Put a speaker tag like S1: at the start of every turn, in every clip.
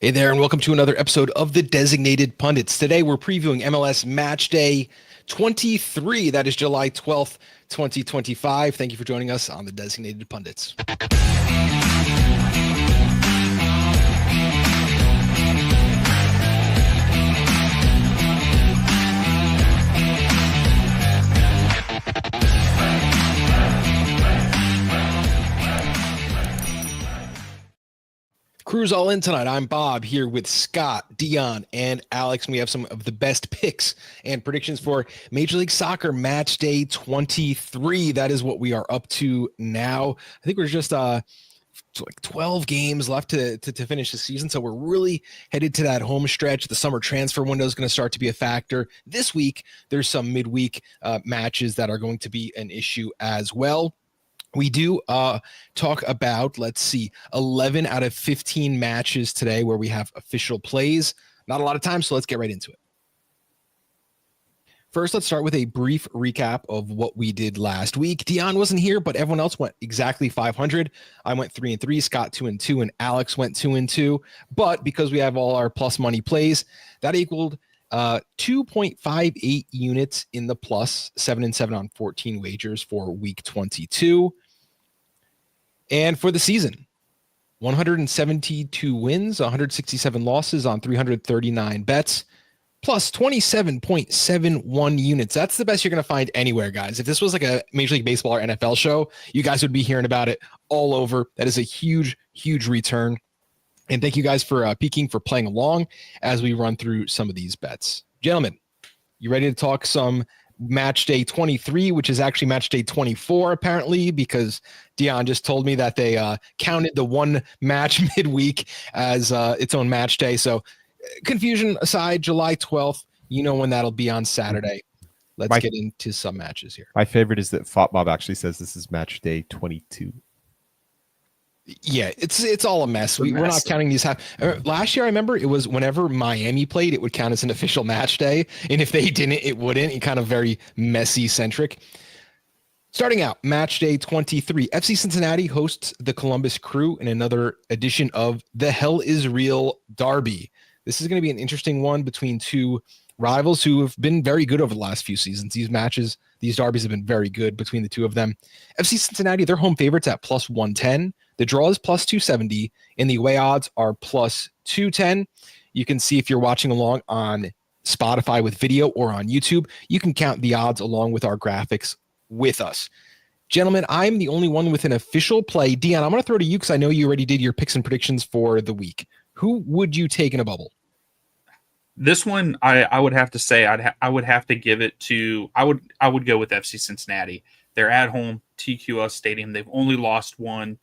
S1: Hey there, and welcome to another episode of the Designated Pundits. Today, we're previewing MLS Matchday 23. That is July 12th, 2025. Thank you for joining us on the Designated Pundits. Crew's all in tonight. I'm Bob here with Scott, Deon, and Alex, and we have some of the best picks and predictions for Major League Soccer Match Day 23. That is what we are up to now. I think we're just like 12 games left to finish the season, so we're really headed to that home stretch. The summer transfer window is going to start to be a factor. This week, there's some midweek matches that are going to be an issue as well. We do talk about, 11 out of 15 matches today where we have official plays. Not a lot of time, so let's get right into it. First, let's start with a brief recap of what we did last week. Deon wasn't here, but everyone else went exactly 500. I went 3-3, Scott 2-2, and Alex went 2-2. But because we have all our plus money plays, that equaled 2.58 units in the plus, 7-7 on 14 wagers for week 22. And for the season, 172 wins, 167 losses on 339 bets, plus 27.71 units. That's the best you're going to find anywhere, guys. If this was like a Major League Baseball or NFL show, you guys would be hearing about it all over. That is a huge, huge return. And thank you guys for peeking, for playing along as we run through some of these bets. Gentlemen, you ready to talk some Match Day 23, which is actually Match Day 24, apparently, because Deon just told me that they counted the one match midweek as its own match day. So confusion aside, July 12th, you know when that'll be on Saturday. Let's get into some matches here.
S2: My favorite is that Bob actually says this is Match Day 22.
S1: Yeah, it's all a mess. We're not counting these. Last year, I remember it was whenever Miami played, it would count as an official match day. And if they didn't, it wouldn't. It kind of very messy centric. Starting out, Match Day 23. FC Cincinnati hosts the Columbus Crew in another edition of the Hell is Real Derby. This is going to be an interesting one between two rivals who have been very good over the last few seasons. These matches, these derbies have been very good between the two of them. FC Cincinnati, they're home favorites at plus 110. The draw is plus 270, and the away odds are plus 210. You can see if you're watching along on Spotify with video or on YouTube, you can count the odds along with our graphics with us. Gentlemen, I'm the only one with an official play. Deon, I'm going to throw to you because I know you already did your picks and predictions for the week. Who would you take in a bubble?
S3: This one, I would have to say I would have to give it to I would go with FC Cincinnati. They're at home, TQS Stadium. They've only lost one.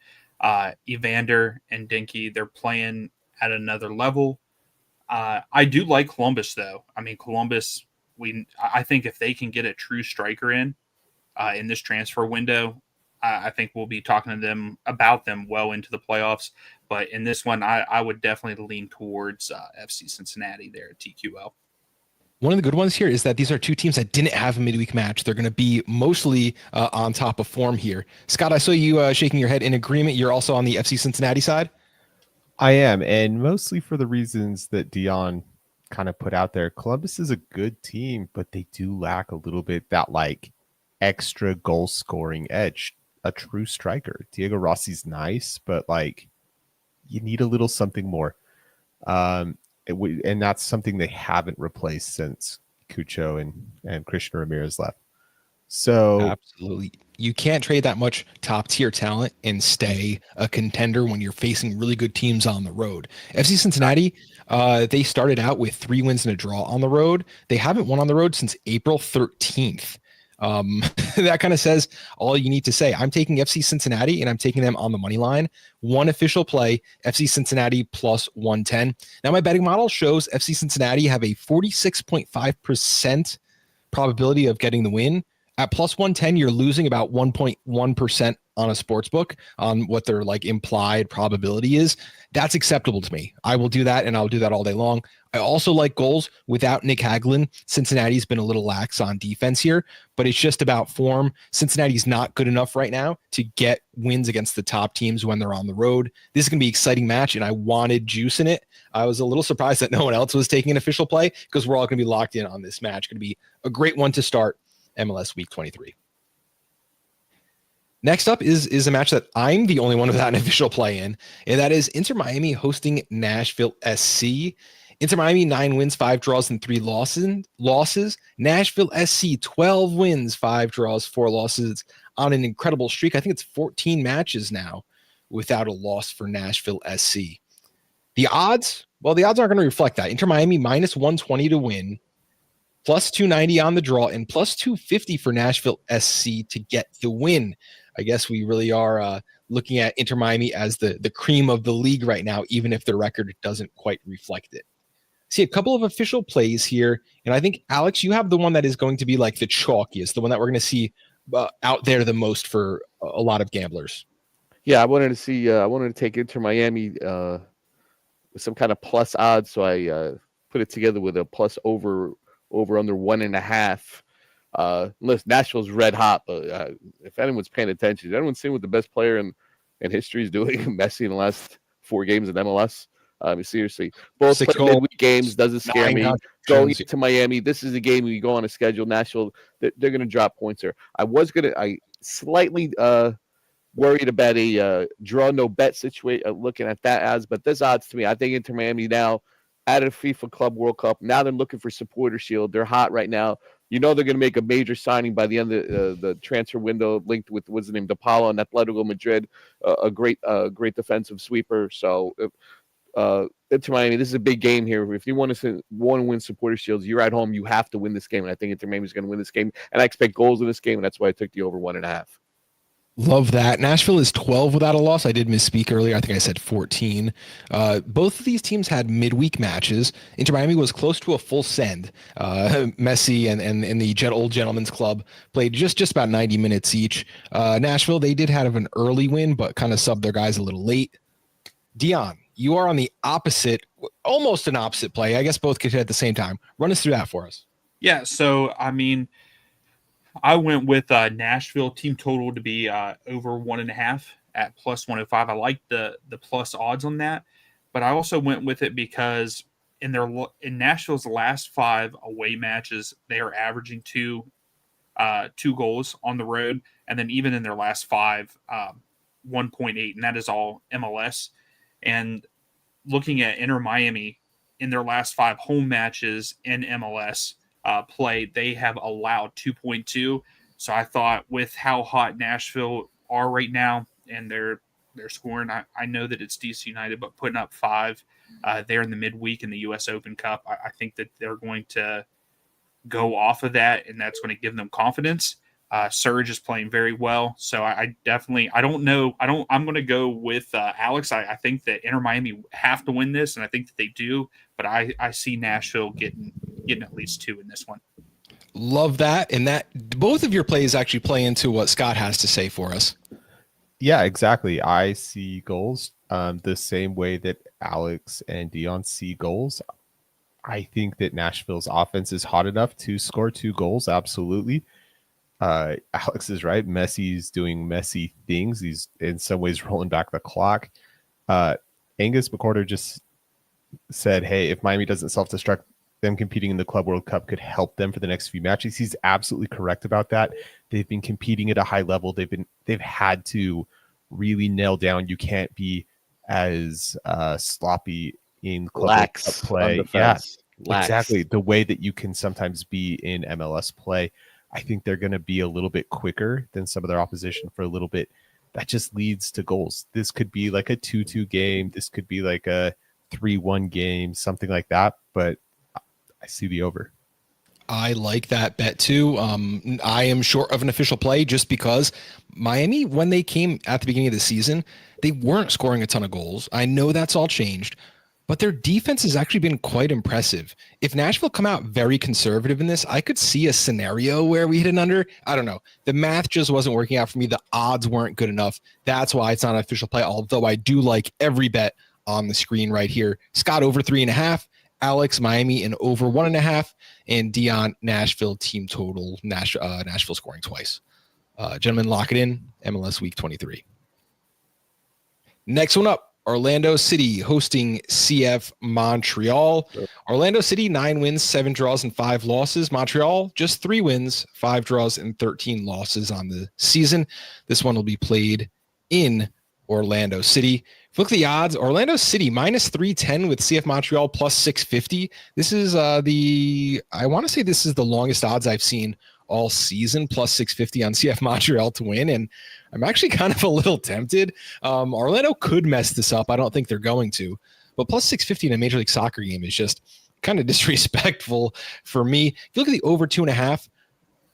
S3: Evander and Dinky, they're playing at another level. I do like Columbus, though. I mean, Columbus, I think if they can get a true striker in this transfer window, I think we'll be talking to them about them well into the playoffs. But in this one, I would definitely lean towards FC Cincinnati there at TQL.
S1: One of the good ones here is that these are two teams that didn't have a midweek match. They're going to be mostly on top of form here. Scott, I saw you shaking your head in agreement. You're also on the FC Cincinnati side?
S2: I am, and mostly for the reasons that Deon kind of put out there. Columbus is a good team, but they do lack a little bit that extra goal scoring edge, a true striker. Diego Rossi's nice, but you need a little something more. And that's something they haven't replaced since Cucho and Christian Ramirez left. So
S1: absolutely, you can't trade that much top tier talent and stay a contender when you're facing really good teams on the road. FC Cincinnati, they started out with 3 wins and a draw on the road. They haven't won on the road since April 13th. That kind of says all you need to say. I'm taking FC Cincinnati and I'm taking them on the money line. One official play, FC Cincinnati plus 110. Now my betting model shows FC Cincinnati have a 46.5% probability of getting the win At plus 110, you're losing about 1.1% on a sports book on what their like implied probability is. That's acceptable to me. I will do that, and I'll do that all day long. I also like goals without Nick Hagelin. Cincinnati's been a little lax on defense here, but it's just about form. Cincinnati's not good enough right now to get wins against the top teams when they're on the road. This is going to be an exciting match, and I wanted juice in it. I was a little surprised that no one else was taking an official play because we're all going to be locked in on this match. Going to be a great one to start MLS Week 23. Next up is a match that I'm the only one without an official play in, and that is Inter Miami hosting Nashville SC. Inter Miami 9 wins, 5 draws, and 3 losses. Nashville SC 12 wins, 5 draws, 4 losses on an incredible streak. I think it's 14 matches now without a loss for Nashville SC. The odds aren't going to reflect that. Inter Miami minus 120 to win, plus 290 on the draw, and plus 250 for Nashville SC to get the win. I guess we really are looking at Inter Miami as the cream of the league right now, even if their record doesn't quite reflect it. See a couple of official plays here, and I think, Alex, you have the one that is going to be like the chalkiest, the one that we're going to see out there the most for a lot of gamblers.
S4: Yeah, I wanted to take Inter Miami with some kind of plus odds, so I put it together with a plus over under 1.5. Listen, Nashville's red hot, but if anyone's paying attention, has anyone seen what the best player in history is doing? Messi in the last 4 games in MLS. Seriously, both midweek games doesn't scare me. Going to Miami, this is a game when you go on a schedule. Nashville, they're going to drop points here. I slightly worried about a draw no bet situation. Looking at that odds, but this odds to me, I think Inter Miami now out of FIFA Club World Cup. Now they're looking for supporter shield. They're hot right now. You know they're going to make a major signing by the end of the transfer window, linked with what's the name, DePaulo and Atletico Madrid, a great defensive sweeper. So Inter Miami, this is a big game here. If you want to win supporter shields, you're at home. You have to win this game, and I think Inter Miami is going to win this game. And I expect goals in this game, and that's why I took the over 1.5.
S1: Love that. Nashville is 12 without a loss. I did misspeak earlier. I think I said 14. Both of these teams had midweek matches. Inter Miami was close to a full send. Messi and the old gentleman's club played just about 90 minutes each. Nashville, they did have an early win, but kind of subbed their guys a little late. Deon, you are on the opposite, almost an opposite play. I guess both could hit at the same time. Run us through that for us.
S3: Yeah, so, I mean, I went with Nashville team total to be over 1.5 at plus 105. I like the plus odds on that, but I also went with it because in Nashville's last 5 away matches, they are averaging two goals on the road, and then even in their last 5, 1.8, and that is all MLS. And looking at Inter Miami in their last 5 home matches in MLS play, they have allowed 2.2. So I thought with how hot Nashville are right now, and they're scoring, I know that it's DC United, but putting up 5 there in the midweek in the US Open Cup, I think that they're going to go off of that, and that's going to give them confidence. Surge is playing very well, so I'm going to go with Alex. I think that Inter Miami have to win this, and I think that they do, but I see Nashville getting at least 2 in this one.
S1: Love that, and that both of your plays actually play into what Scott has to say for us.
S2: Yeah, exactly. I see goals the same way that Alex and Deon see goals. I think that Nashville's offense is hot enough to score 2 goals, absolutely. Alex is right. Messi's doing messy things. He's in some ways rolling back the clock. Angus McCorder just said, hey, if Miami doesn't self-destruct, them competing in the Club World Cup could help them for the next few matches. He's absolutely correct about that. They've been competing at a high level. They've had to really nail down. You can't be as sloppy in Club World Cup play. Yeah, exactly. The way that you can sometimes be in MLS play. I think they're going to be a little bit quicker than some of their opposition for a little bit. That just leads to goals. This could be like a 2-2 game. This could be like a 3-1 game, something like that. But I see the over.
S1: I like that bet too. I am short of an official play just because Miami, when they came at the beginning of the season, they weren't scoring a ton of goals. I know that's all changed, but their defense has actually been quite impressive. If Nashville come out very conservative in this, I could see a scenario where we hit an under. I don't know. The math just wasn't working out for me. The odds weren't good enough. That's why it's not an official play, although I do like every bet on the screen right here. Scott over 3.5, Alex Miami and over 1.5, and Deon Nashville team total, Nashville scoring twice. Gentlemen, lock it in. MLS Week 23. Next one up. Orlando City hosting CF Montreal. Orlando City, 9 wins, 7 draws, and 5 losses. Montreal, just 3 wins, 5 draws, and 13 losses on the season. This one will be played in Orlando City. If you look at the odds, Orlando City minus 310 with CF Montreal plus 650. This is I want to say this is the longest odds I've seen all season, plus 650 on CF Montreal to win. And I'm actually kind of a little tempted. Orlando could mess this up. I don't think they're going to, but plus 650 in a Major League Soccer game is just kind of disrespectful for me. If you look at the over 2.5,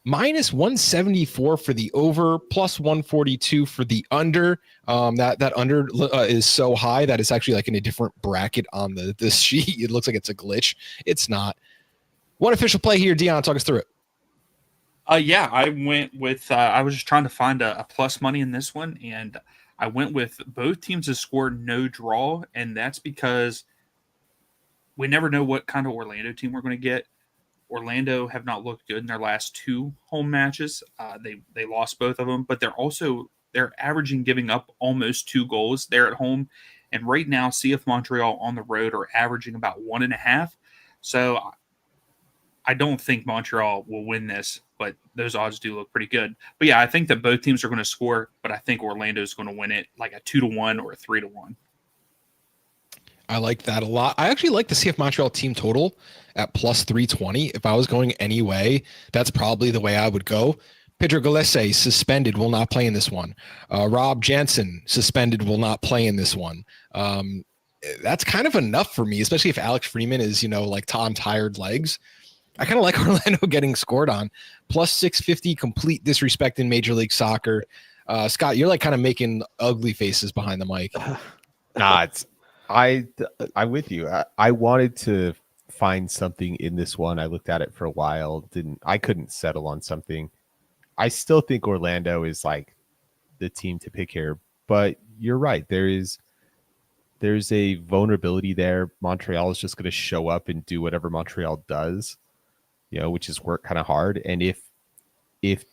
S1: minus 174 for the over, plus 142 for the under. That under is so high that it's actually like in a different bracket on the sheet. It looks like it's a glitch. It's not. One official play here, Deon, talk us through it.
S3: Yeah, I went with I was just trying to find a plus money in this one, and I went with both teams to score no draw, and that's because we never know what kind of Orlando team we're going to get. Orlando have not looked good in their last 2 home matches. They lost both of them, but they're averaging giving up almost 2 goals there at home, and right now CF Montreal on the road are averaging about 1.5. So I don't think Montreal will win this, but those odds do look pretty good. But yeah, I think that both teams are going to score, but I think Orlando is going to win it like a 2-1 or a 3-1.
S1: I like that a lot. I actually like the CF Montreal team total at plus 320. If I was going any way, that's probably the way I would go. Pedro Gallese suspended, will not play in this one. Rob Jansen suspended, will not play in this one. That's kind of enough for me, especially if Alex Freeman is, like on tired legs. I kind of like Orlando getting scored on. Plus 650, complete disrespect in Major League Soccer. Scott, you're like kind of making ugly faces behind the mic.
S2: Nah, I'm with you. I wanted to find something in this one. I looked at it for a while. I couldn't settle on something. I still think Orlando is like the team to pick here, but you're right. There's a vulnerability there. Montreal is just going to show up and do whatever Montreal does, which is work kind of hard. And if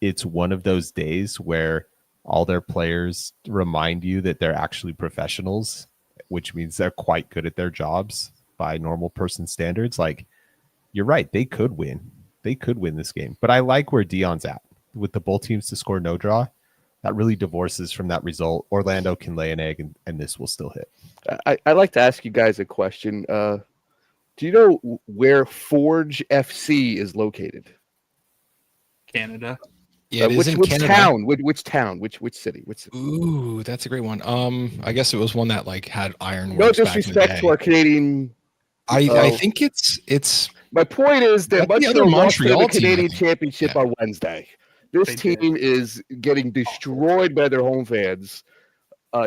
S2: it's one of those days where all their players remind you that they're actually professionals, which means they're quite good at their jobs by normal person standards, like, you're right, they could win. They could win this game. But I like where Deon's at with the both teams to score no draw. That really divorces from that result. Orlando can lay an egg, and this will still hit.
S4: I'd like to ask you guys a question. Do you know where Forge FC is located?
S3: Canada.
S1: Yeah, it is in
S4: which
S1: Canada.
S4: Town? Which town? Which city? Which city?
S1: Ooh, that's a great one. I guess it was one that like had ironworks.
S4: No
S1: back in the
S4: disrespect
S1: day.
S4: to our Canadian.
S1: I think it's.
S4: My point is that
S1: That's the other
S4: Montreal lost to
S1: Montreal
S4: the
S1: team,
S4: Canadian
S1: I think.
S4: Championship on Wednesday. This
S3: They
S4: team is getting destroyed by their home fans.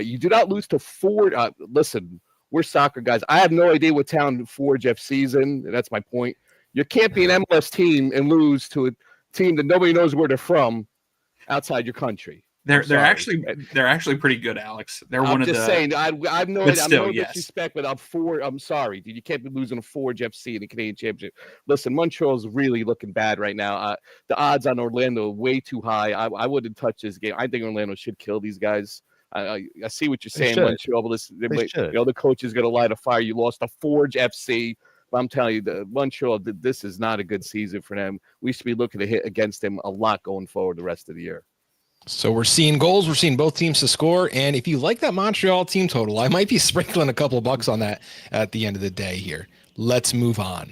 S4: You do not lose to Ford. Listen, we're soccer guys. I have no idea what town Forge FC's in. That's my point. You can't be an MLS team and lose to a team that nobody knows where they're from outside your country.
S3: They're actually pretty good, Alex. They're one of the.
S4: I'm just saying. I'm no
S3: yes.
S4: disrespect, but I'm sorry, dude. You can't be losing a Forge FC in the Canadian Championship. Listen, Montreal's really looking bad right now. The odds on Orlando are way too high. I wouldn't touch this game. I think Orlando should kill these guys. I see what you're saying, Montreal, but listen, the coach is going to light a fire. You lost a Forge FC. But I'm telling you, the Montreal, this is not a good season for them. We should be looking to hit against them a lot going forward the rest of the year.
S1: So we're seeing goals. We're seeing both teams to score. And if you like that Montreal team total, I might be sprinkling a couple of bucks on that at the end of the day here. Let's move on.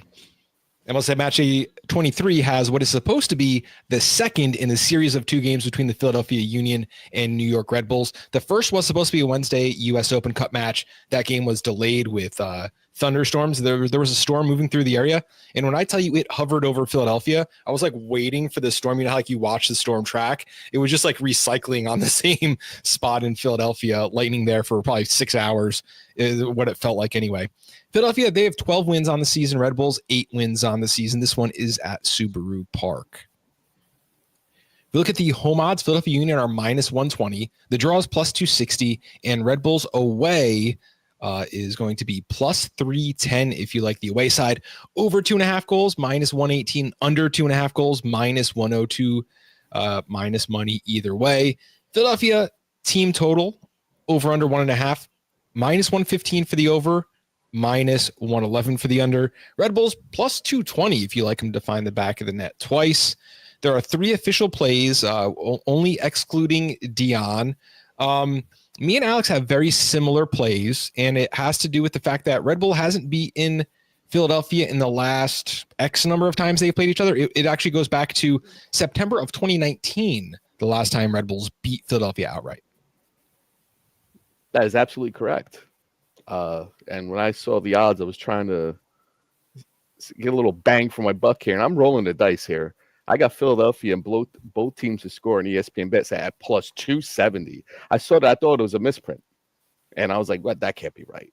S1: MLS Matchday 23 has what is supposed to be the second in a series of 2 games between the Philadelphia Union and New York Red Bulls. The first was supposed to be a Wednesday U.S. Open Cup match. That game was delayed with thunderstorms. There was a storm moving through the area. And when I tell you it hovered over Philadelphia, I was like waiting for the storm. You know how like you watch the storm track? It was just like recycling on the same spot in Philadelphia, lightning there for probably 6 hours, is what it felt like anyway. Philadelphia, they have 12 wins on the season. Red Bulls, 8 wins on the season. This one is at Subaru Park. If we look at the home odds, Philadelphia Union are minus 120. The draw is plus 260. And Red Bulls away is going to be plus 310 if you like the away side. Over 2.5 goals, minus 118. Under 2.5 goals, minus 102. Minus money either way. Philadelphia team total, over under 1.5. Minus 115 for the over. Minus 111 for the under. Red Bulls plus 220 if you like them to find the back of the net twice. There are 3 official plays, only excluding Deon. Me and Alex have very similar plays, and it has to do with the fact that Red Bull hasn't beaten Philadelphia in the last X number of times they played each other. It actually goes back to September of 2019, the last time Red Bulls beat Philadelphia outright.
S4: That is absolutely correct. And when I saw the odds, I was trying to get a little bang for my buck here, and I'm rolling the dice here. I got Philadelphia and both teams to score in ESPN bets at plus 270. I saw that. I thought it was a misprint. And I was like, what? That can't be right.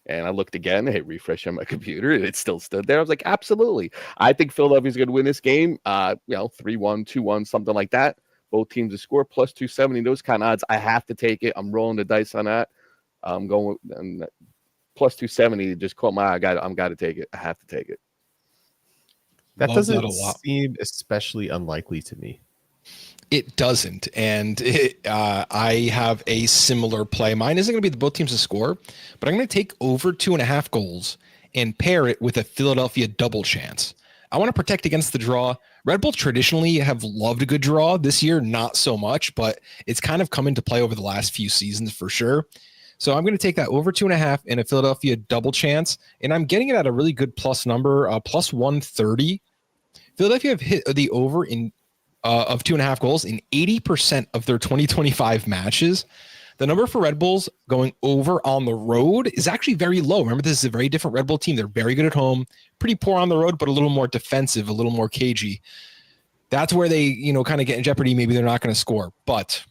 S4: And I looked again, I hit refresh on my computer, and it still stood there. I was like, absolutely. I think Philadelphia's going to win this game, 3-1, 2-1, something like that. Both teams to score plus 270. Those kind of odds, I have to take it. I'm rolling the dice on that. I'm going plus 270. Just caught my eye. I'm got to take it. I have to take it.
S2: That doesn't seem especially unlikely to me.
S1: It doesn't. And I have a similar play. Mine isn't going to be the both teams to score, but I'm going to take over 2.5 goals and pair it with a Philadelphia double chance. I want to protect against the draw. Red Bull traditionally have loved a good draw. This year, not so much, but it's kind of come into play over the last few seasons for sure. So I'm going to take that over 2.5 and a Philadelphia double chance, and I'm getting it at a really good plus number, plus 130. Philadelphia have hit the over in of 2.5 goals in 80% of their 2025 matches. The number for Red Bulls going over on the road is actually very low. Remember, this is a very different Red Bull team. They're very good at home, pretty poor on the road, but a little more defensive, a little more cagey. That's where they, kind of get in jeopardy. Maybe they're not going to score, but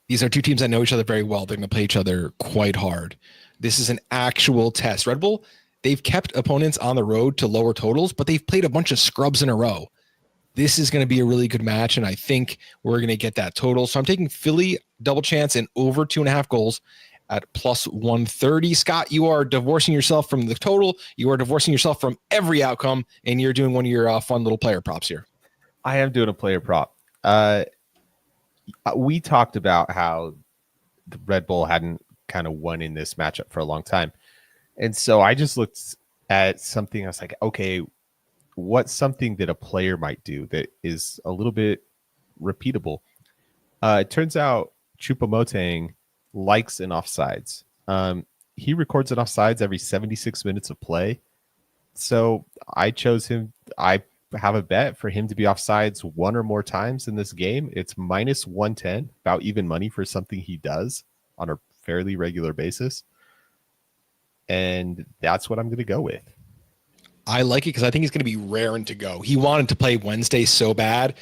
S1: these are two teams that know each other very well. They're going to play each other quite hard. This is an actual test. Red Bull, they've kept opponents on the road to lower totals, but they've played a bunch of scrubs in a row. This is going to be a really good match, and I think we're going to get that total. So I'm taking Philly double chance and over 2.5 goals at plus 130. Scott, you are divorcing yourself from the total. You are divorcing yourself from every outcome, and you're doing one of your fun little player props here.
S2: I am doing a player prop. We talked about how the Red Bull hadn't kind of won in this matchup for a long time. And so I just looked at something. I was like, okay, what's something that a player might do that is a little bit repeatable? It turns out Choupo-Moting likes an offsides. He records an offsides every 76 minutes of play. So I chose him. I have a bet for him to be offsides one or more times in this game. It's minus 110, about even money for something he does on a fairly regular basis. And that's what I'm going to go with.
S1: I like it because I think he's going to be raring to go. He wanted to play Wednesday so bad.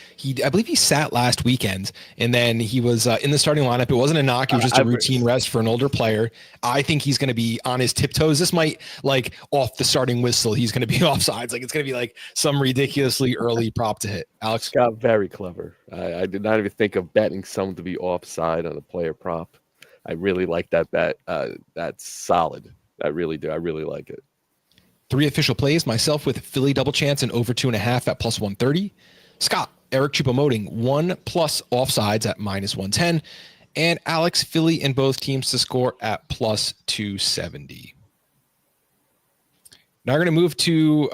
S1: I believe he sat last weekend, and then he was in the starting lineup. It wasn't a knock. It was just a routine rest for an older player. I think he's going to be on his tiptoes. This might, off the starting whistle, he's going to be offsides. It's going to be some ridiculously early prop to hit. Alex?
S4: Scott, very clever. I did not even think of betting someone to be offside on a player prop. I really like that bet. That's solid. I really do. I really like it.
S1: 3 official plays, myself with Philly double chance and over 2.5 at plus 130. Scott, Eric Choupo-Moting 1+ offsides at minus 110. And Alex, Philly and both teams to score at plus 270. Now we're going to move to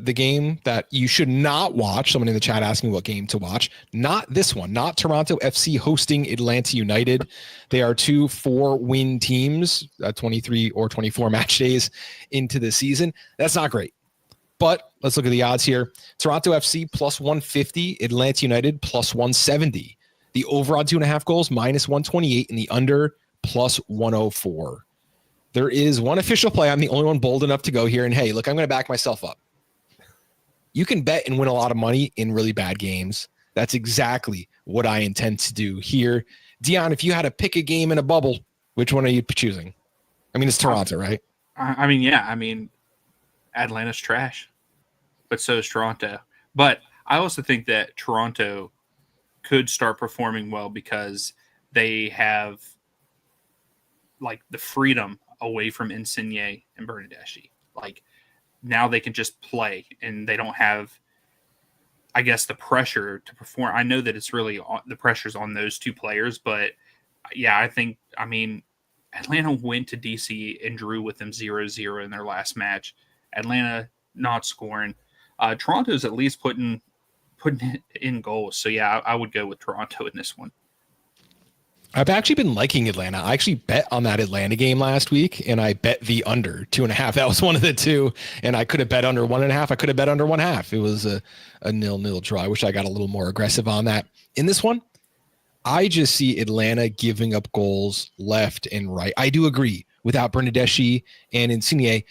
S1: the game that you should not watch. Someone in the chat asking what game to watch. Not this one. Not Toronto FC hosting Atlanta United. They are 2 4-win teams, 23 or 24 match days into the season. That's not great. But let's look at the odds here. Toronto FC plus 150. Atlanta United plus 170. The over on 2.5 goals minus 128 and the under plus 104. there is one official play. I'm the only one bold enough to go here. And hey, look, I'm going to back myself up. You can bet and win a lot of money in really bad games. That's exactly what I intend to do here. Deon, if you had to pick a game in a bubble, which one are you choosing? I mean, it's Toronto, right?
S3: I mean, yeah. I mean, Atlanta's trash, but so is Toronto. But I also think that Toronto could start performing well because they have like the freedom away from Insigne and Bernadeschi. Like now they can just play and they don't have, I guess, the pressure to perform. I know that it's really the pressure's on those two players, but yeah, I mean, Atlanta went to DC and drew with them 0-0 in their last match. Atlanta not scoring. Toronto's at least putting it in goals. So yeah, I would go with Toronto in this one.
S1: I've actually been liking Atlanta. I actually bet on that Atlanta game last week, and I bet the under 2.5. That was one of the two, and I could have bet under 1.5. I could have bet under 1.5. It was a 0-0 draw. I wish I got a little more aggressive on that. In this one, I just see Atlanta giving up goals left and right. I do agree. Without Bernadeschi and Insigne,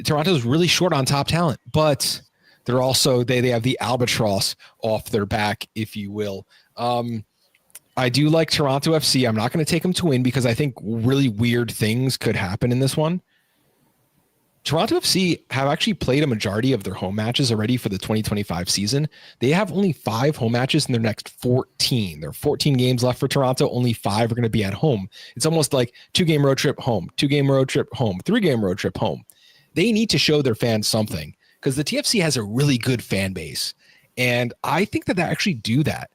S1: Toronto's really short on top talent, but they're also they have the albatross off their back, if you will. I do like Toronto FC. I'm not going to take them to win because I think really weird things could happen in this one. Toronto FC have actually played a majority of their home matches already for the 2025 season. They have only 5 home matches in their next 14. There are 14 games left for Toronto. Only 5 are going to be at home. It's almost like 2-game road trip home, 2-game road trip home, 3-game road trip home. They need to show their fans something because the TFC has a really good fan base. And I think that they actually do that.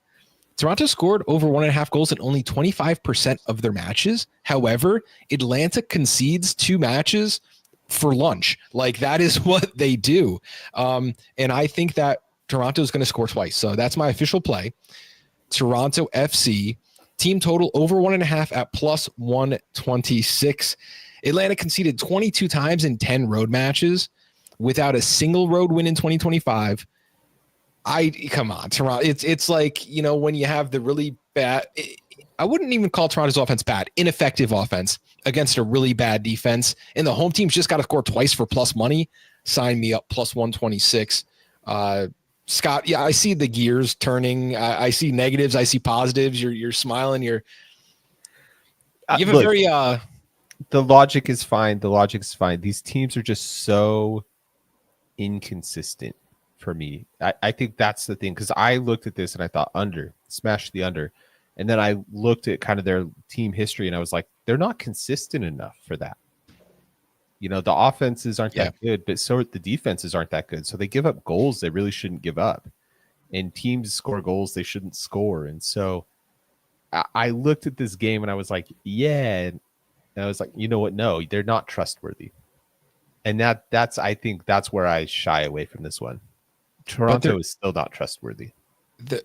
S1: Toronto scored over 1.5 goals in only 25% of their matches. However, Atlanta concedes 2 matches for lunch. Like that is what they do. And I think that Toronto is going to score twice. So that's my official play. Toronto FC team total over 1.5 at plus 126. Atlanta conceded 22 times in 10 road matches without a single road win in 2025. Come on, Toronto. It's like, you know, when you have the really bad, I wouldn't even call Toronto's offense bad, ineffective offense against a really bad defense. And the home team's just got to score twice for plus money. Sign me up, plus 126. Scott, yeah, I see the gears turning. I see negatives. I see positives. You're smiling. You have a very
S2: the logic is fine. The logic is fine. These teams are just so inconsistent for me. I think that's the thing, because I looked at this and I thought smash the under. And then I looked at kind of their team history and I was like, they're not consistent enough for that. You know, the offenses aren't that good, but so the defenses aren't that good. So they give up goals they really shouldn't give up. And teams score goals they shouldn't score. And so I looked at this game and I was like, yeah. And I was like, you know what? No, they're not trustworthy. And that's I think that's where I shy away from this one. Toronto is still not trustworthy.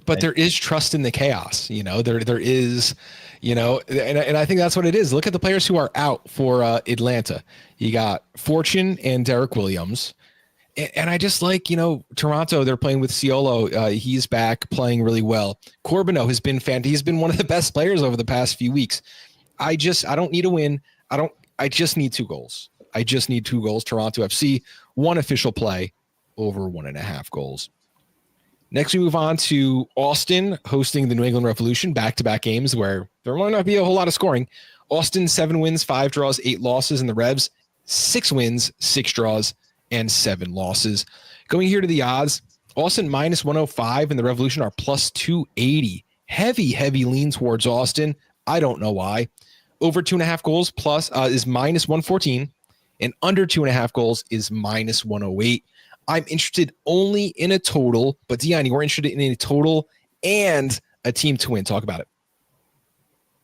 S1: But there is trust in the chaos, you know, there is, you know, and I think that's what it is. Look at the players who are out for Atlanta. You got Fortune and Derek Williams. And I just like, you know, Toronto, they're playing with Ciolo. He's back playing really well. Corbino has been fantastic. He's been one of the best players over the past few weeks. I don't need a win. I just need 2 goals. I just need 2 goals. Toronto FC, 1 official play over 1.5 goals. Next, we move on to Austin hosting the New England Revolution, back-to-back games where there might not be a whole lot of scoring. Austin, 7 wins, 5 draws, 8 losses, and the Revs, 6 wins, 6 draws, and 7 losses. Going here to the odds, Austin minus 105 and the Revolution are plus 280. Heavy lean towards Austin. I don't know why. Over 2.5 goals plus is minus 114, and under 2.5 goals is minus 108. I'm interested only in a total, but Deon, you were interested in a total and a team to win. Talk about it.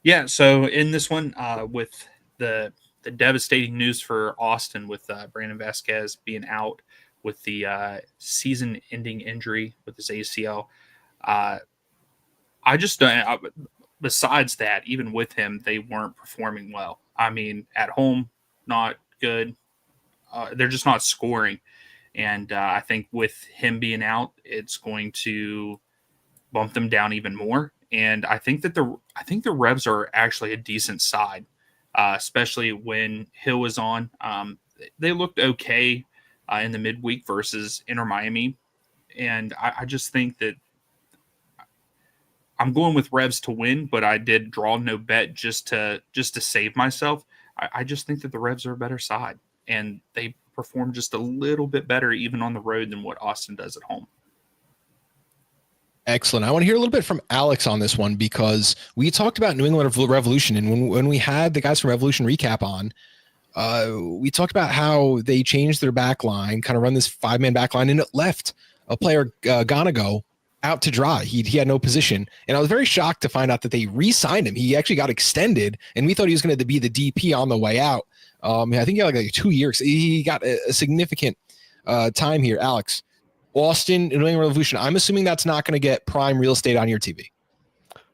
S3: Yeah, so in this one, with the devastating news for Austin with Brandon Vasquez being out with the season-ending injury with his ACL, I just don't. Besides that, even with him, they weren't performing well. I mean, at home, not good. They're just not scoring. And I think with him being out, it's going to bump them down even more. And I think that the Revs are actually a decent side. especially when Hill was on. They looked okay in the midweek versus Inter Miami. And I just think that I'm going with Revs to win, but I did draw no bet just to save myself. I just think that the Revs are a better side, and they perform just a little bit better even on the road than what Austin does at home.
S1: Excellent. I want to hear a little bit from Alex on this one, because we talked about New England Revolution, and when we had the guys from Revolution recap on, we talked about how they changed their back line, kind of run this 5-man back line, and it left a player, Gonago, out to dry. He had no position, and I was very shocked to find out that they re-signed him. He actually got extended, and we thought he was going to be the DP on the way out. I think he had like 2 years. He got a significant time here. Alex, Austin, New England Revolution, I'm assuming that's not going to get prime real estate on your TV.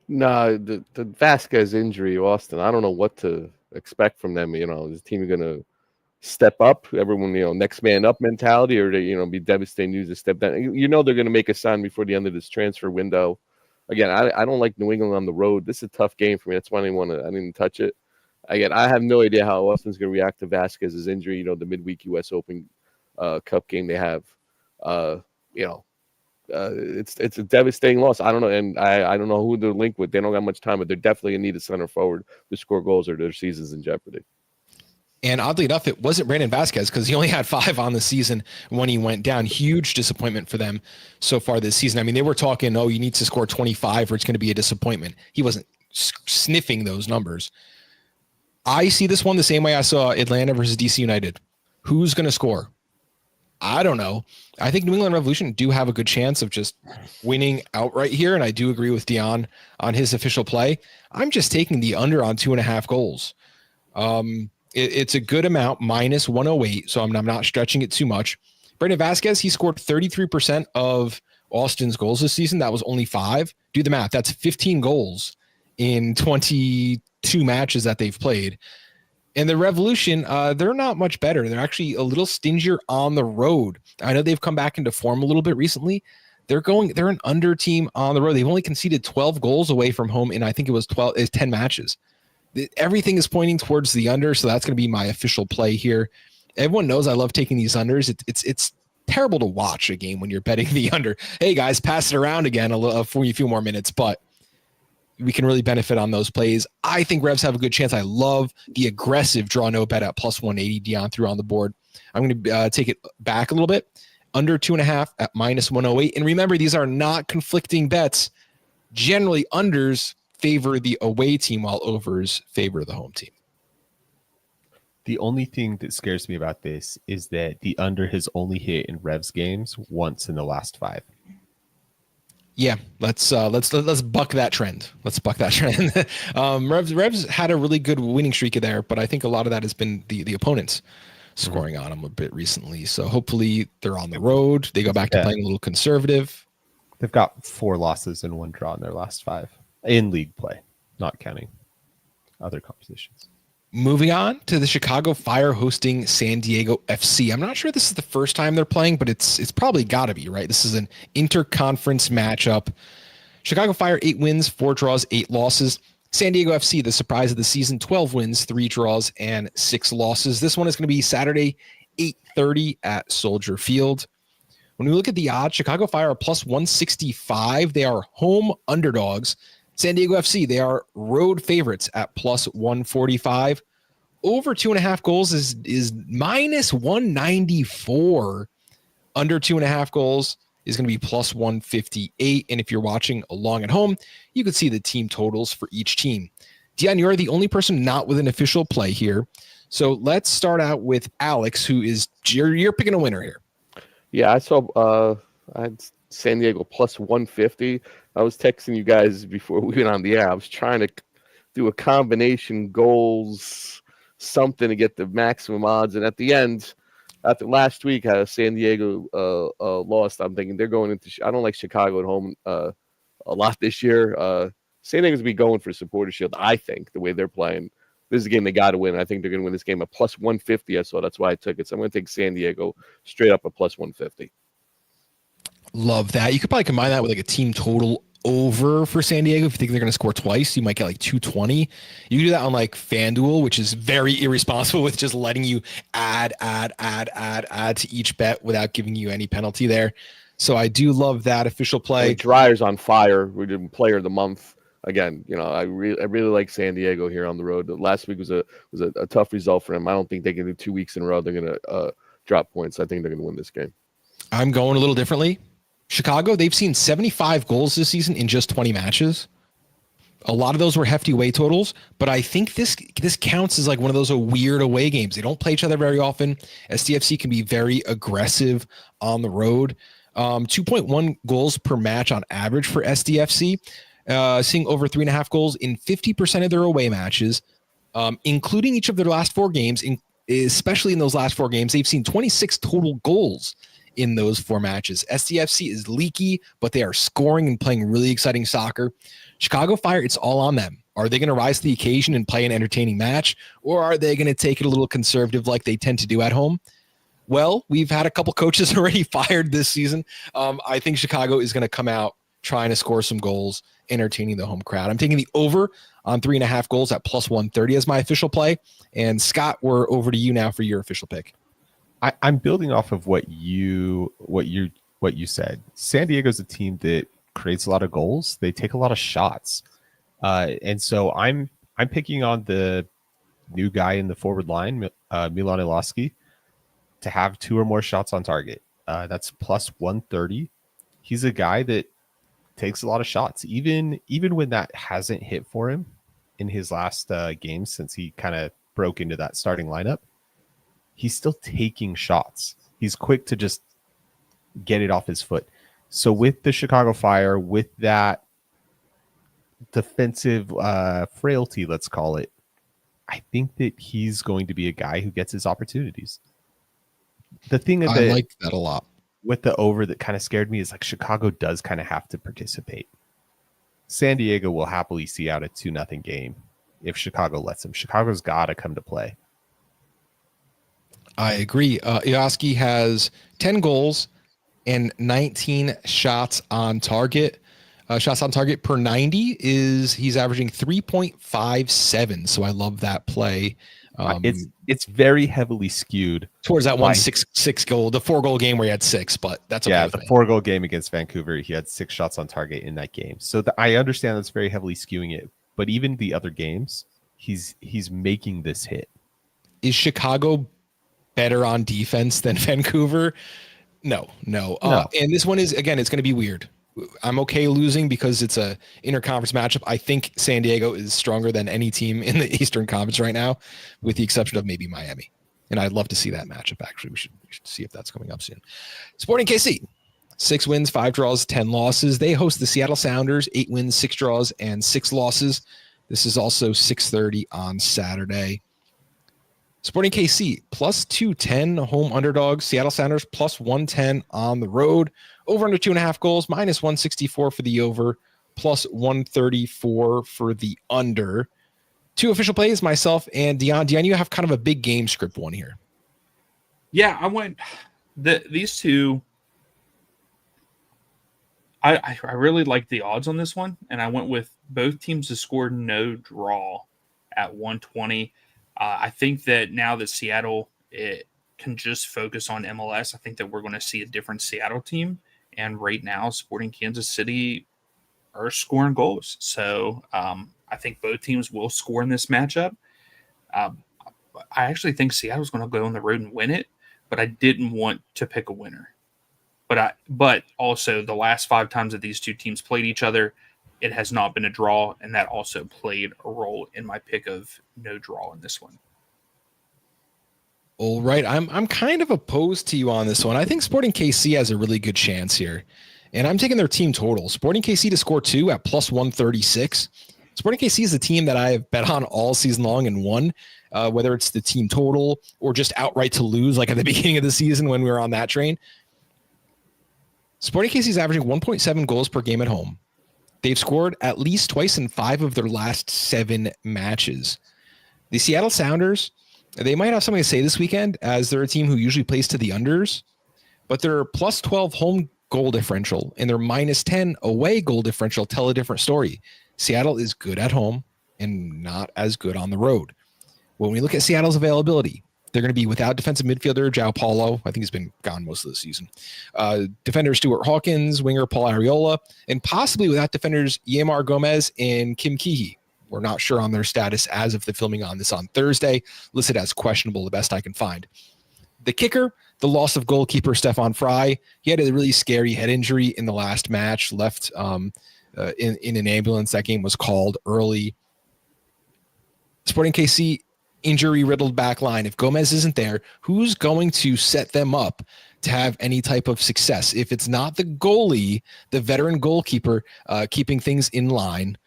S4: No, the Vasquez injury, Austin, I don't know what to expect from them. Is the team going to step up? Everyone, next man up mentality, or to, be devastating news to step down? They're going to make a sign before the end of this transfer window. Again, I don't like New England on the road. This is a tough game for me. That's why I didn't touch it. Again, I have no idea how Austin's going to react to Vasquez's injury. The midweek U.S. Open Cup game they have. It's a devastating loss. I don't know, and I don't know who they're linked with. They don't got much time, but they're definitely going to need a center forward to score goals, or their season's in jeopardy.
S1: And oddly enough, it wasn't Brandon Vasquez, because he only had 5 on the season when he went down. Huge disappointment for them so far this season. I mean, they were talking, you need to score 25 or it's going to be a disappointment. He wasn't sniffing those numbers. I see this one the same way I saw Atlanta versus DC United. Who's going to score? I don't know. I think New England Revolution do have a good chance of just winning outright here, and I do agree with Deon on his official play. I'm just taking the under on 2.5 goals. It's a good amount, minus 108, so I'm not stretching it too much. Brandon Vasquez, he scored 33% of Austin's goals this season. That was only 5. Do the math. That's 15 goals in 22 matches that they've played. And the Revolution, they're not much better. They're actually a little stingier on the road. I know they've come back into form a little bit recently. They're an under team on the road. They've only conceded 12 goals away from home in, I think it was 10 matches. Everything is pointing towards the under, so that's going to be my official play here. Everyone knows I love taking these unders. It's terrible to watch a game when you're betting the under. Hey guys, pass it around again for a few more minutes, but we can really benefit on those plays. I think Revs have a good chance. I love the aggressive draw no bet at plus 180. Deon threw on the board. I'm going to take it back a little bit, under 2.5 at minus 108. And remember, these are not conflicting bets. Generally, unders favor the away team while overs favor the home team.
S2: The only thing that scares me about this is that the under has only hit in Revs games once in the last 5.
S1: Yeah, let's buck that trend. Let's buck that trend. Revs had a really good winning streak there, but I think a lot of that has been the opponents scoring on them a bit recently. So hopefully they're on the road. They go back to playing a little conservative.
S2: They've got 4 losses and 1 draw in their last 5 in league play, not counting other competitions.
S1: Moving on to the Chicago Fire hosting San Diego FC. I'm not sure this is the first time they're playing, but it's probably got to be, right? This is an interconference matchup. Chicago Fire, 8 wins, 4 draws, 8 losses. San Diego FC, the surprise of the season, 12 wins, 3 draws, and 6 losses. This one is going to be Saturday, 8:30 at Soldier Field. When we look at the odds, Chicago Fire are plus 165. They are home underdogs. San Diego FC, they are road favorites at plus 145. Over 2.5 goals is minus 194. Under 2.5 goals is going to be plus 158. And if you're watching along at home, you can see the team totals for each team. Deon, you're the only person not with an official play here. So let's start out with Alex, who is you're picking a winner here.
S4: Yeah, I saw I had San Diego plus 150. I was texting you guys before we went on the air. I was trying to do a combination goals, something to get the maximum odds. And at the end, after last week, San Diego lost. I'm thinking they're going into. I don't like Chicago at home a lot this year. San Diego's be going for supporter shield. I think the way they're playing, this is a game they got to win. I think they're going to win this game at plus 150. I saw that's why I took it. So I'm going to take San Diego straight up at plus 150.
S1: Love that. You could probably combine that with like a team total over for San Diego. If you think they're going to score twice, you might get like 220. You can do that on like FanDuel, which is very irresponsible with just letting you add to each bet without giving you any penalty there. So I do love that official play.
S4: Dryer's on fire. We did player of the month again. I really like San Diego here on the road. Last week was a tough result for them. I don't think they can do 2 weeks in a row. They're going to drop points. I think they're going to win this game. I'm
S1: going a little differently. Chicago, they've seen 75 goals this season in just 20 matches. A lot of those were hefty away totals, but I think this counts as like one of those weird away games. They don't play each other very often. SDFC can be very aggressive on the road. 2.1 goals per match on average for SDFC, seeing over 3.5 goals in 50% of their away matches, including each of their last 4 games, especially in those last 4 games. They've seen 26 total goals in those 4 matches. SDFC is leaky, but they are scoring and playing really exciting soccer. Chicago Fire, it's all on them. Are they going to rise to the occasion and play an entertaining match, or are they going to take it a little conservative like they tend to do at home? Well, we've had a couple coaches already fired this season. I think Chicago is going to come out trying to score some goals, entertaining the home crowd. I'm taking the over on 3.5 goals at plus 130 as my official play. And Scott, we're over to you now for your official pick.
S2: I'm building off of what you said. San Diego's a team that creates a lot of goals. They take a lot of shots, and so I'm picking on the new guy in the forward line, Milan Iloski, to have 2 or more shots on target. That's plus 130. He's a guy that takes a lot of shots, even when that hasn't hit for him in his last game since he kind of broke into that starting lineup. He's still taking shots. He's quick to just get it off his foot. So with the Chicago Fire, with that defensive frailty, let's call it, I think that he's going to be a guy who gets his opportunities. The thing
S1: I like that a lot
S2: with the over that kind of scared me is like Chicago does kind of have to participate. San Diego will happily see out a 2-0 game if Chicago lets him. Chicago's got to come to play.
S1: I agree. Iloski has 10 goals and 19 shots on target. Shots on target per 90 he's averaging 3.57. So I love that play.
S2: It's very heavily skewed
S1: towards that 1-6 goal, the 4-goal game where he had 6, but that's okay.
S2: Yeah, the 4-goal game against Vancouver, he had 6 shots on target in that game. So I understand that's very heavily skewing it, but even the other games, he's making this hit. Is
S1: Chicago better on defense than Vancouver? No. And this one is, again, it's going to be weird. I'm okay losing because it's a interconference matchup. I think San Diego is stronger than any team in the Eastern Conference right now, with the exception of maybe Miami. And I'd love to see that matchup. Actually, we should see if that's coming up soon. Sporting KC, 6 wins, 5 draws, 10 losses. They host the Seattle Sounders, 8 wins, 6 draws, and 6 losses. This is also 6:30 on Saturday. Sporting KC plus 210 home underdog. Seattle Sounders plus 110 on the road. Over under 2.5 goals, minus 164 for the over, plus 134 for the under. 2 official plays, myself and Deon. Deon, you have kind of a big game script one here.
S3: Yeah, I went these two. I really like the odds on this one, and I went with both teams to score no draw at 120. I think that now that Seattle can just focus on MLS, I think that we're going to see a different Seattle team. And right now, Sporting Kansas City are scoring goals. So I think both teams will score in this matchup. I actually think Seattle's going to go on the road and win it, but I didn't want to pick a winner. But also the last 5 times that these two teams played each other, it has not been a draw, and that also played a role in my pick of no draw in this one.
S1: All right, I'm kind of opposed to you on this one. I think Sporting KC has a really good chance here, and I'm taking their team total. Sporting KC to score 2 at plus 136. Sporting KC is the team that I have bet on all season long and won, whether it's the team total or just outright to lose, like at the beginning of the season when we were on that train. Sporting KC is averaging 1.7 goals per game at home. They've scored at least twice in 5 of their last 7 matches. The Seattle Sounders, they might have something to say this weekend, as they're a team who usually plays to the unders, but they're plus 12 home goal differential and their -10 away goal differential tell a different story. Seattle is good at home and not as good on the road. When we look at Seattle's availability, they're going to be without defensive midfielder João Paulo. I think he's been gone most of the season. Defender Stuart Hawkins, winger Paul Arriola, and possibly without defenders Yamar Gomez and Kim Keehee. We're not sure on their status as of the filming on this on Thursday, listed as questionable, the best I can find. The kicker, the loss of goalkeeper Stefan Fry. He had a really scary head injury in the last match, left in an ambulance. That game was called early. Sporting KC, injury-riddled back line. If Gomez isn't there, who's going to set them up to have any type of success? If it's not the goalie, the veteran goalkeeper keeping things in line,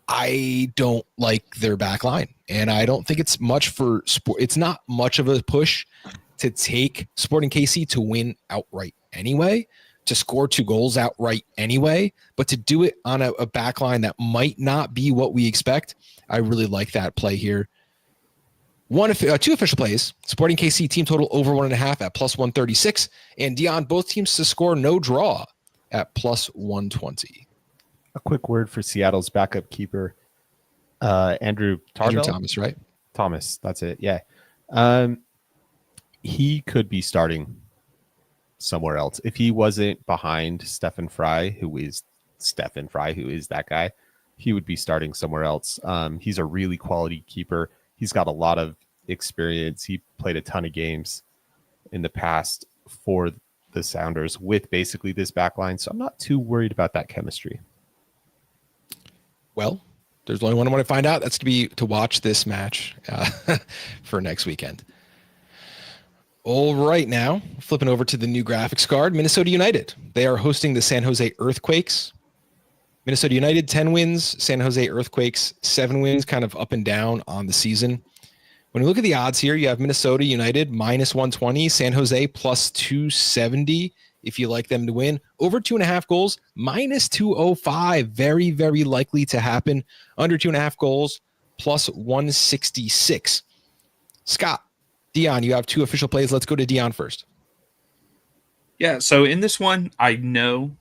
S1: I don't like their back line. And I don't think it's much for sport. It's not much of a push to take Sporting KC to win outright anyway, to score 2 goals outright anyway, but to do it on a back line that might not be what we expect. I really like that play here. 2 official plays. Sporting KC team total over 1.5 at +136, and Deon, both teams to score no draw at +120.
S2: A quick word for Seattle's backup keeper, Andrew
S1: Thomas, right?
S2: Thomas, that's it. Yeah. He could be starting somewhere else. If he wasn't behind Stefan Fry, who is that guy, he would be starting somewhere else. He's a really quality keeper. He's got a lot of experience. He played a ton of games in the past for the Sounders with basically this back line, so I'm not too worried about that chemistry.
S1: Well, there's only one I want to find out. That's to be to watch this match for next weekend. All right, now flipping over to the new graphics card, Minnesota United. They are hosting the San Jose Earthquakes. Minnesota United, 10 wins. San Jose Earthquakes, 7 wins, kind of up and down on the season. When we look at the odds here, you have Minnesota United -120, San Jose +270 if you like them to win. Over 2.5 goals, -205. Very, very likely to happen. Under 2.5 goals, +166. Scott, Deon, you have 2 official plays. Let's go to Deon first.
S3: Yeah, so in this one, I know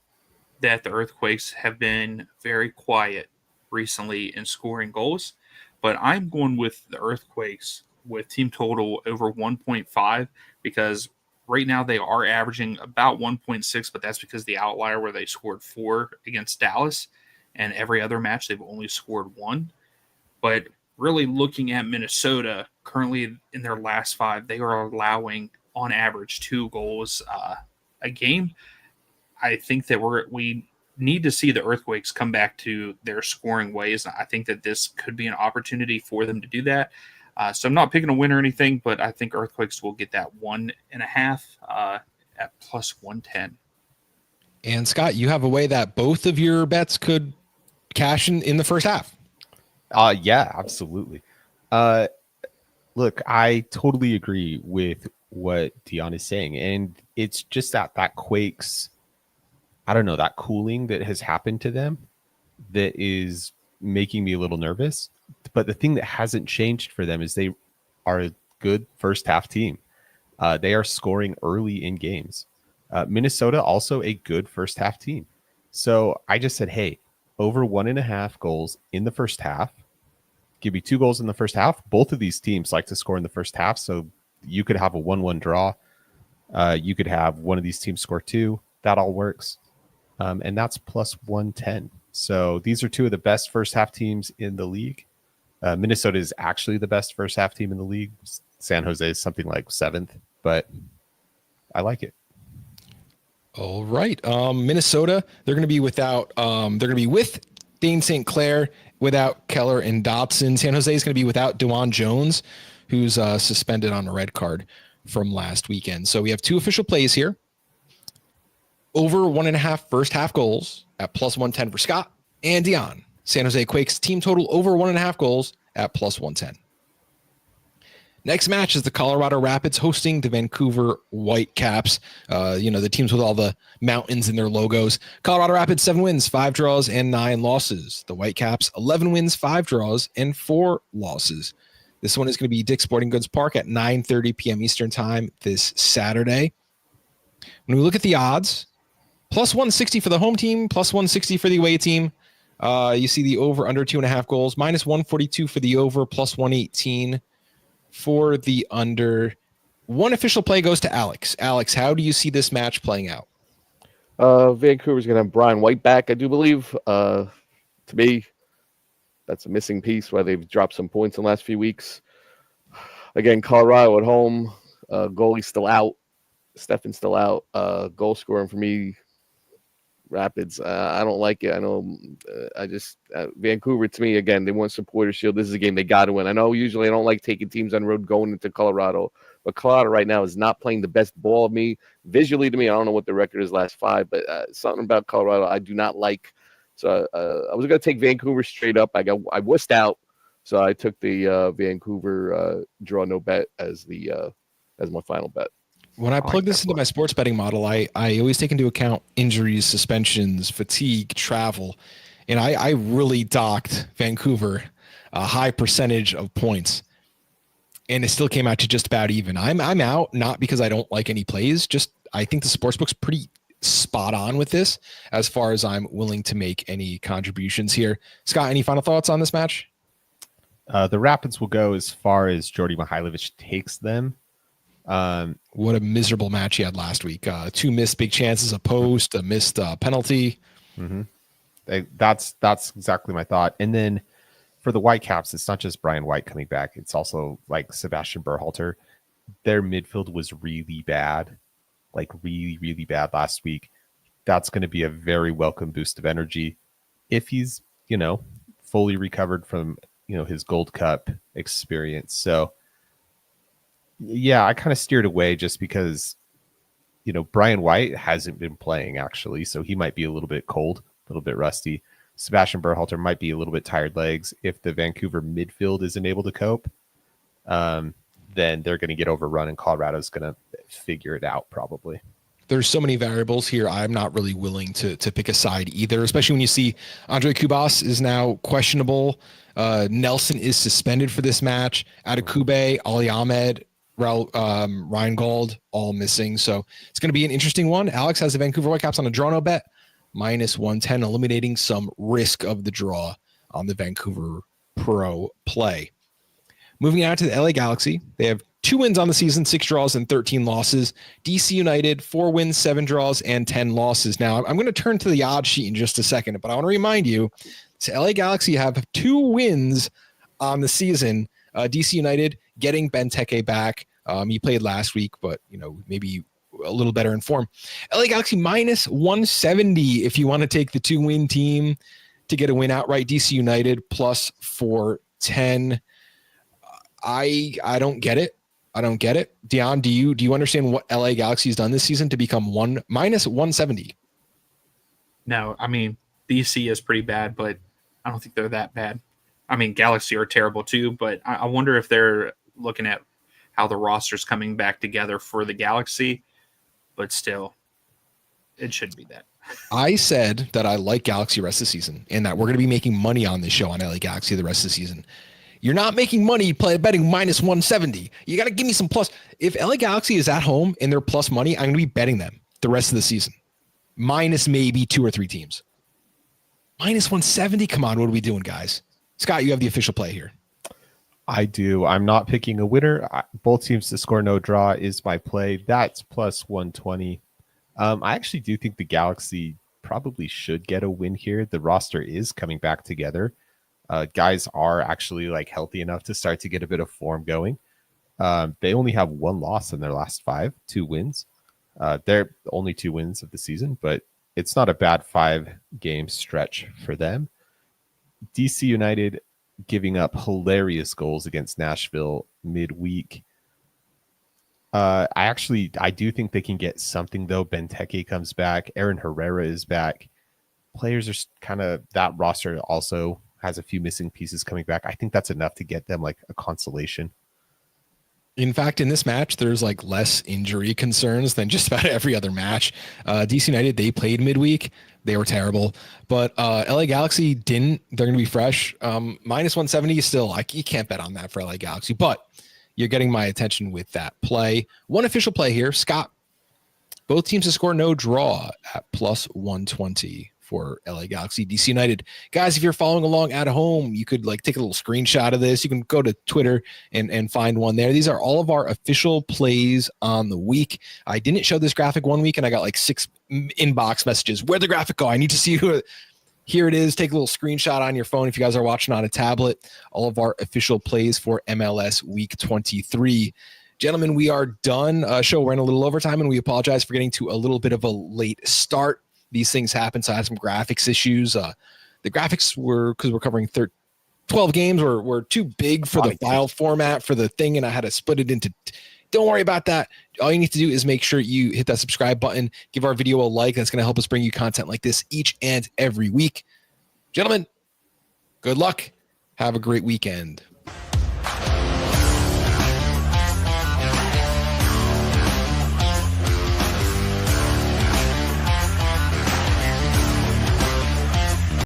S3: that the Earthquakes have been very quiet recently in scoring goals, but I'm going with the Earthquakes with team total over 1.5 because right now they are averaging about 1.6, but that's because the outlier where they scored 4 against Dallas, and every other match they've only scored 1. But really looking at Minnesota, currently in their last 5, they are allowing on average 2 goals a game. I think that we need to see the Earthquakes come back to their scoring ways. I think that this could be an opportunity for them to do that. So I'm not picking a win or anything, but I think Earthquakes will get that 1.5 at +110.
S1: And Scott, you have a way that both of your bets could cash in the first half.
S2: Yeah, absolutely. Look, I totally agree with what Deon is saying. And it's just that Quakes, I don't know, that cooling that has happened to them that is making me a little nervous. But the thing that hasn't changed for them is they are a good first half team. They are scoring early in games. Minnesota, also a good first half team. So I just said, hey, over 1.5 goals in the first half. Give me 2 goals in the first half. Both of these teams like to score in the first half. So you could have a 1-1 draw. You could have one of these teams score 2. That all works. And that's +110. So these are 2 of the best first half teams in the league. Minnesota is actually the best first half team in the league. San Jose is something like 7th, but I like it.
S1: All right. Minnesota, they're going to be without, they're going to be with Dane St. Clair, without Keller and Dotson. San Jose is going to be without DeJuan Jones, who's suspended on a red card from last weekend. So we have 2 official plays here. Over 1.5 first half goals at +110 for Scott and Deon. San Jose Quakes team total over 1.5 goals at +110. Next match is the Colorado Rapids hosting the Vancouver Whitecaps. The teams with all the mountains in their logos. Colorado Rapids, 7 wins, 5 draws, and 9 losses. The Whitecaps, 11 wins, 5 draws, and 4 losses. This one is going to be Dick's Sporting Goods Park at 9:30 p.m. Eastern Time this Saturday. When we look at the odds, Plus 160 for the home team, plus 160 for the away team. You see the over under 2.5 goals, minus 142 for the over, plus 118 for the under. One official play goes to Alex. Alex, how do you see this match playing out?
S4: Vancouver's going to have Brian White back, I do believe. To me, that's a missing piece why they've dropped some points in the last few weeks. Again, Colorado at home. Goalie's still out. Stephan's still out. Goal scoring for me, Rapids. I don't like it. I know. Vancouver, to me, again, they want supporter shield. This is a game they got to win. I know usually I don't like taking teams on the road going into Colorado, but Colorado right now is not playing the best ball of me. Visually to me, I don't know what the record is last 5, but something about Colorado I do not like. So I was going to take Vancouver straight up. I wussed out, so I took the Vancouver draw no bet as my final bet.
S1: When I plug this into my sports betting model, I always take into account injuries, suspensions, fatigue, travel, and I really docked Vancouver a high percentage of points, and it still came out to just about even. I'm out, not because I don't like any plays, just I think the sportsbook's pretty spot on with this as far as I'm willing to make any contributions here. Scott, any final thoughts on this match?
S2: The Rapids will go as far as Jordy Mihailovic takes them.
S1: What a miserable match he had last week. 2 missed big chances, a post, a missed penalty.
S2: Mm-hmm. That's exactly my thought. And then for the Whitecaps, it's not just Brian White coming back. It's also like Sebastian Berhalter. Their midfield was really bad, like really, really bad last week. That's going to be a very welcome boost of energy if he's, fully recovered from, his Gold Cup experience. So, yeah, I kind of steered away just because, Brian White hasn't been playing actually, so he might be a little bit cold, a little bit rusty. Sebastian Berhalter might be a little bit tired legs. If the Vancouver midfield isn't able to cope, then they're going to get overrun, and Colorado's going to figure it out probably.
S1: There's so many variables here. I'm not really willing to pick a side either, especially when you see Andre Kubas is now questionable. Nelson is suspended for this match. Adekube, Ali Ahmed, Ryan Gold, all missing. So it's going to be an interesting one. Alex has the Vancouver Whitecaps on a draw no bet, minus 110, eliminating some risk of the draw on the Vancouver Pro play. Moving out to the LA Galaxy, they have 2 wins on the season, 6 draws and 13 losses. DC United, 4 wins, 7 draws, and 10 losses. Now, I'm going to turn to the odds sheet in just a second, but I want to remind you, the LA Galaxy have 2 wins on the season. DC United getting Benteke back. He played last week, but maybe a little better in form. LA Galaxy minus 170 if you want to take the 2-win team to get a win outright. DC United plus 410. I don't get it. I don't get it. Deon, do you understand what LA Galaxy has done this season to become minus 170?
S3: No, I mean, DC is pretty bad, but I don't think they're that bad. I mean, Galaxy are terrible too, but I wonder if they're looking at how the roster's coming back together for the Galaxy, but still, it shouldn't be that.
S1: I said that I like Galaxy the rest of the season and that we're going to be making money on this show on LA Galaxy the rest of the season. You're not making money betting minus 170. You got to give me some plus. If LA Galaxy is at home and they're plus money, I'm going to be betting them the rest of the season. Minus maybe 2 or 3 teams. Minus 170? Come on, what are we doing, guys? Scott, you have the official play here.
S2: I do. I'm not picking a winner. Both teams to score no draw is my play. That's plus 120. I actually do think the Galaxy probably should get a win here. The roster is coming back together. Guys are actually healthy enough to start to get a bit of form going. They only have 1 loss in their last 5, 2 wins. They're only 2 wins of the season, but it's not a bad 5-game stretch for them. DC United giving up hilarious goals against Nashville midweek. I do think they can get something though. Benteke comes back. Aaron Herrera is back. Players are kind of, that roster also has a few missing pieces coming back. I think that's enough to get them a consolation.
S1: In fact, in this match, there's less injury concerns than just about every other match. DC United, they played midweek. They were terrible. But LA Galaxy didn't. They're going to be fresh. Minus 170 is still, you can't bet on that for LA Galaxy. But you're getting my attention with that play. One official play here. Scott, Both teams to score no draw at plus 120 for LA Galaxy, DC United. Guys, if you're following along at home, you could like take a little screenshot of this. You can go to Twitter and find one there. These are all of our official plays on the week. I didn't show this graphic one week, and I got like 6 inbox messages. Where'd the graphic go? I need to see who. Here it is. Take a little screenshot on your phone if you guys are watching on a tablet. All of our official plays for MLS Week 23. Gentlemen, we are done. Show ran a little overtime, and we apologize for getting to a little bit of a late start. These things happen, so I had some graphics issues. The graphics were, because we're covering 12 games, were too big for the file format for the thing, and I had to split it into. Don't worry about that. All you need to do is make sure you hit that subscribe button, give our video a like. That's going to help us bring you content like this each and every week. Gentlemen, good luck. Have a great weekend.